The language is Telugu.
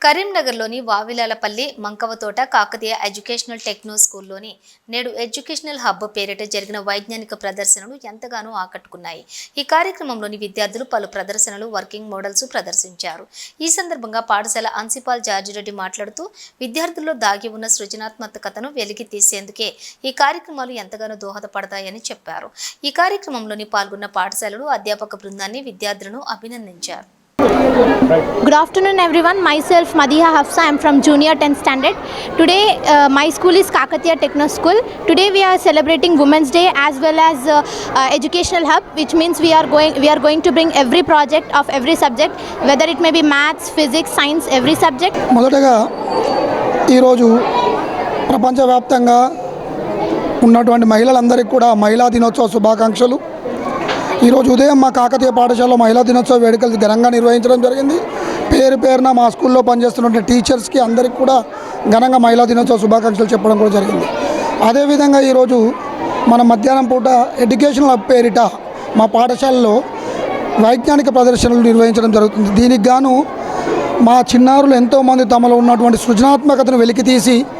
కరీంనగర్లోని వావిలాలపల్లి మంకవతోట కాకతీయ ఎడ్యుకేషనల్ టెక్నో స్కూల్లోని నేడు ఎడ్యుకేషనల్ హబ్ పేరిట జరిగిన వైజ్ఞానిక ప్రదర్శనలు ఎంతగానో ఆకట్టుకున్నాయి. ఈ కార్యక్రమంలోని విద్యార్థులు పలు ప్రదర్శనలు, వర్కింగ్ మోడల్స్ ప్రదర్శించారు. ఈ సందర్భంగా పాఠశాల అన్సిపాల్ జార్జిరెడ్డి మాట్లాడుతూ విద్యార్థుల్లో దాగి ఉన్న సృజనాత్మకతను వెలికి తీసేందుకే ఈ కార్యక్రమాలు ఎంతగానో దోహదపడతాయని చెప్పారు. ఈ కార్యక్రమంలోని పాల్గొన్న పాఠశాలలు అధ్యాపక బృందాన్ని, విద్యార్థులను అభినందించారు. Good afternoon everyone. Myself Madiha Hafsa. I am from junior 10th standard. Today my school is Kakatiya Techno School. Today we are celebrating Women's Day as well as educational hub, which means we are going to bring every project of every subject, whether it may be maths, physics, science, every subject. మొదటగా ఈరోజు ప్రపంచవ్యాప్తంగా ఉన్నటువంటి మహిళలందరికీ కూడా మహిళా దినోత్సవ శుభాకాంక్షలు. ఈరోజు ఉదయం మా కాకతీయ పాఠశాలలో మహిళా దినోత్సవ వేడుకలు ఘనంగా నిర్వహించడం జరిగింది. పేరున మా స్కూల్లో పనిచేస్తున్న టీచర్స్కి అందరికీ కూడా ఘనంగా మహిళా దినోత్సవ శుభాకాంక్షలు చెప్పడం కూడా జరిగింది. అదేవిధంగా ఈరోజు మన మధ్యాహ్నం పూట ఎడ్యుకేషనల్ హబ్ పేరిట మా పాఠశాలలో వైజ్ఞానిక ప్రదర్శనలు నిర్వహించడం జరుగుతుంది. దీనికి గాను మా చిన్నారులు ఎంతోమంది తమలో ఉన్నటువంటి సృజనాత్మకతను వెలికితీసి